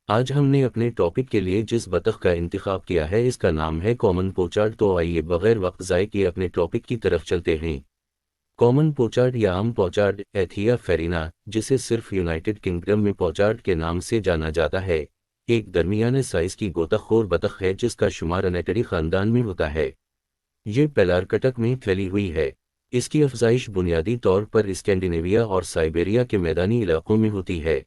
آج ہم نے اپنے ٹاپک کے لیے جس بطخ کا انتخاب کیا ہے اس کا نام ہے کامن پوچارڈ۔ تو آئیے بغیر وقت ضائع کیے اپنے ٹاپک کی طرف چلتے ہیں۔ کامن پوچارڈ یا عام پوچارڈ ایتھیا فیرینا، جسے صرف یونائٹڈ کنگڈم میں پوچارڈ کے نام سے جانا جاتا ہے، ایک درمیانے سائز کی غوطہ خور بطخ ہے جس کا شمار انیٹری خاندان میں ہوتا ہے۔ یہ پیلارکٹک میں پھیلی ہوئی ہے۔ اس کی افزائش بنیادی طور پر اسکینڈینیویا اور سائبیریا کے میدانی علاقوں میں ہوتی ہے۔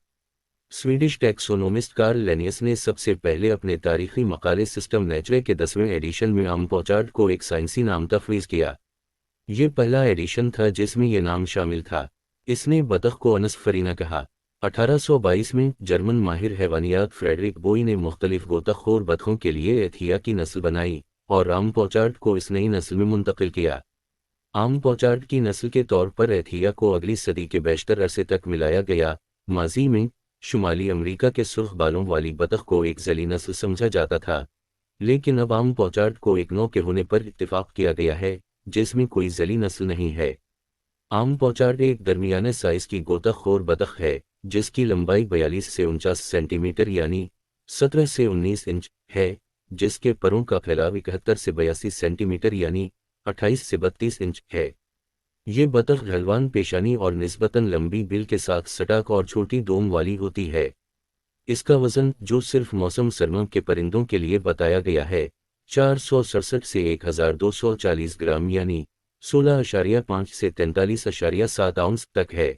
سویڈش ٹیکسونومسٹ کارل لینیس نے سب سے پہلے اپنے تاریخی مقالے سسٹم نیچرے کے 10ویں ایڈیشن میں عام پوچارڈ کو ایک سائنسی نام تفویض کیا۔ یہ پہلا ایڈیشن تھا جس میں یہ نام شامل تھا۔ اس نے بطخ کو انس فرینا کہا۔ 1822 میں جرمن ماہر حیوانیات فریڈرک بوئی نے مختلف غوطہ خور بطخوں کے لیے ایتھیا کی نسل بنائی اور عام پوچارڈ کو اس نئی نسل میں منتقل کیا۔ عام پوچارڈ کی نسل کے طور پر ایتھیا کو اگلی صدی کے بیشتر عرصے تک ملایا گیا۔ ماضی میں شمالی امریکہ کے سرخ بالوں والی بطخ کو ایک ذیلی نسل سمجھا جاتا تھا، لیکن اب عام پوچارڈ کو ایک نوع کے ہونے پر اتفاق کیا گیا ہے جس میں کوئی ذیلی نسل نہیں ہے۔ عام پوچارڈ ایک درمیانے سائز کی غوطہ خور بطخ ہے جس کی لمبائی 42 سے 49 سینٹی میٹر یعنی 17 سے 19 انچ ہے، جس کے پروں کا پھیلاؤ 71 سے 82 سینٹی میٹر یعنی 28 سے 32 انچ ہے۔ یہ بطخ ڈھلوان پیشانی اور نسبتاً لمبی بل کے ساتھ سٹاک اور چھوٹی دوم والی ہوتی ہے۔ اس کا وزن، جو صرف موسم سرما کے پرندوں کے لیے بتایا گیا ہے، 467 سے 1240 گرام یعنی 16.5 سے 43.7 اونس تک ہے۔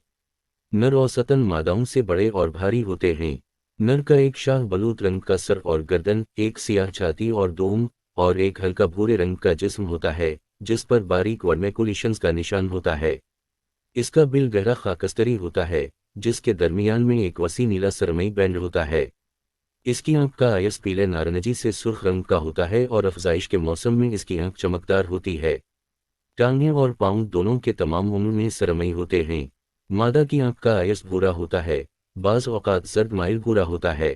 نر اوسطاً ماداؤں سے بڑے اور بھاری ہوتے ہیں۔ نر کا ایک شاہ بلوط رنگ کا سر اور گردن، ایک سیاہ چھاتی اور دوم، اور ایک ہلکا بھورے رنگ کا جسم ہوتا ہے جس پر باریک ورمیکولیشنز کا نشان ہوتا ہے۔ اس کا بل گہرا خاکستری ہوتا ہے جس کے درمیان میں ایک وسیع نیلا سرمئی بینڈ ہوتا ہے۔ اس کی آنکھ کا آئس پیلے نارنجی سے سرخ رنگ کا ہوتا ہے اور افزائش کے موسم میں اس کی آنکھ چمکدار ہوتی ہے۔ ٹانگیں اور پاؤں دونوں کے تمام عمر میں سرمئی ہوتے ہیں۔ مادہ کی آنکھ کا آئس بھورا ہوتا ہے، بعض اوقات زرد مائل بھورا ہوتا ہے۔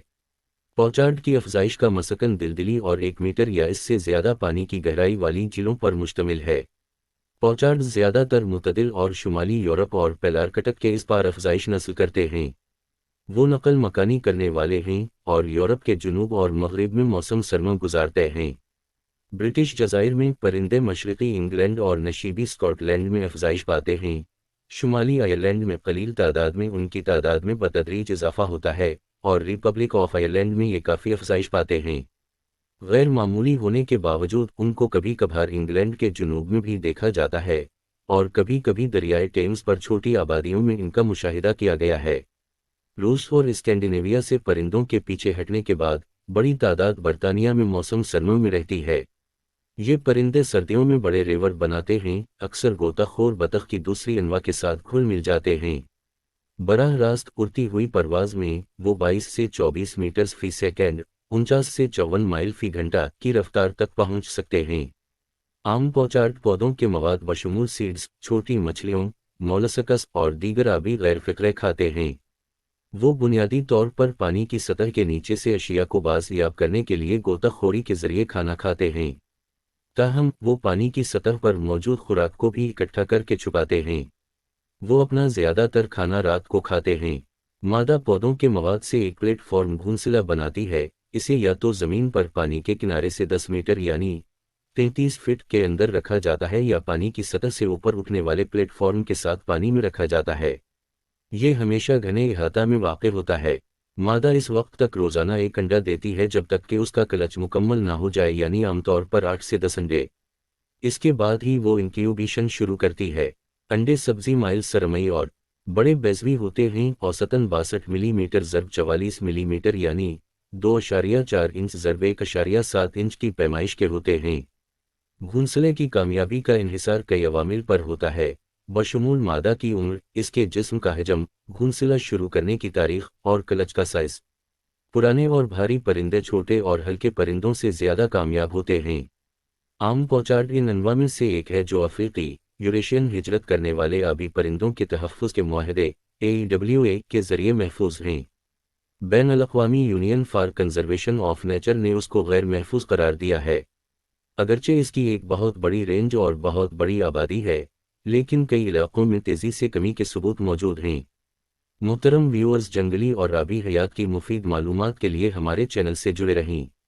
پوچارڈ کی افزائش کا مسکن دلدلی اور 1 میٹر یا اس سے زیادہ پانی کی گہرائی والی جھیلوں پر مشتمل ہے۔ پوچارڈ زیادہ تر معتدل اور شمالی یورپ اور پیلارکٹک کے اس پار افزائش نسل کرتے ہیں۔ وہ نقل مکانی کرنے والے ہیں اور یورپ کے جنوب اور مغرب میں موسم سرما گزارتے ہیں۔ برٹش جزائر میں پرندے مشرقی انگلینڈ اور نشیبی اسکاٹ لینڈ میں افزائش پاتے ہیں۔ شمالی آئرلینڈ میں قلیل تعداد میں ان کی تعداد میں بتدریج اضافہ ہوتا ہے اور ریپبلک آف آئرلینڈ میں یہ کافی افزائش پاتے ہیں۔ غیر معمولی ہونے کے باوجود ان کو کبھی کبھار انگلینڈ کے جنوب میں بھی دیکھا جاتا ہے اور کبھی کبھی دریائے ٹیمز پر چھوٹی آبادیوں میں ان کا مشاہدہ کیا گیا ہے۔ روس اور اسکینڈینیویا سے پرندوں کے پیچھے ہٹنے کے بعد بڑی تعداد برطانیہ میں موسم سرما میں رہتی ہے۔ یہ پرندے سردیوں میں بڑے ریور بناتے ہیں، اکثر غوطہ خور بطخ کی دوسری انواع کے ساتھ گھل مل جاتے ہیں۔ براہ راست اڑتی ہوئی پرواز میں وہ 22 سے 24 میٹر فی سیکنڈ 49 سے 54 مائل فی گھنٹہ کی رفتار تک پہنچ سکتے ہیں۔ عام پوچارڈ پودوں کے مواد بشمول سیڈز، چھوٹی مچھلیوں، مولسکس اور دیگر آبی غیر فقرے کھاتے ہیں۔ وہ بنیادی طور پر پانی کی سطح کے نیچے سے اشیاء کو بازیاب کرنے کے لیے غوطہ خوری کے ذریعے کھانا کھاتے ہیں، تاہم وہ پانی کی سطح پر موجود خوراک کو بھی اکٹھا کر کے چھپاتے ہیں۔ وہ اپنا زیادہ تر کھانا رات کو کھاتے ہیں۔ مادہ پودوں کے مواد سے ایک پلیٹ فارم گھونسلہ بناتی ہے، اسے یا تو زمین پر پانی کے کنارے سے 10 میٹر یعنی 33 فٹ کے اندر رکھا جاتا ہے یا پانی کی سطح سے اوپر اٹھنے والے پلیٹ فارم کے ساتھ پانی میں رکھا جاتا ہے۔ یہ ہمیشہ گھنے احاطہ میں واقع ہوتا ہے۔ مادہ اس وقت تک روزانہ ایک انڈا دیتی ہے جب تک کہ اس کا کلچ مکمل نہ ہو جائے، یعنی عام طور پر 8 سے 10 انڈے۔ اس کے بعد ہی وہ انکیوبیشن شروع کرتی ہے۔ انڈے سبزی مائل سرمئی اور بڑے بیضوی ہوتے ہیں، اوسطاً 62 ملی میٹر ضرب 44 ملی میٹر یعنی 2.4 انچ ضرب 1.7 انچ کی پیمائش کے ہوتے ہیں۔ گھونسلے کی کامیابی کا انحصار کئی عوامل پر ہوتا ہے، بشمول مادہ کی عمر، اس کے جسم کا حجم، گھونسلہ شروع کرنے کی تاریخ اور کلچ کا سائز۔ پرانے اور بھاری پرندے چھوٹے اور ہلکے پرندوں سے زیادہ کامیاب ہوتے ہیں۔ عام پوچارڈ ان انواع میں سے ایک ہے جو افریقی، یوریشین ہجرت کرنے والے آبی پرندوں کے تحفظ کے معاہدے AWA کے ذریعے محفوظ ہیں۔ بین الاقوامی union for conservation of nature نے اس کو غیر محفوظ قرار دیا ہے۔ اگرچہ اس کی ایک بہت بڑی رینج اور بہت بڑی آبادی ہے، لیکن کئی علاقوں میں تیزی سے کمی کے ثبوت موجود ہیں۔ محترم ویورز، جنگلی اور آبی حیات کی مفید معلومات کے لیے ہمارے چینل سے جڑے رہیں۔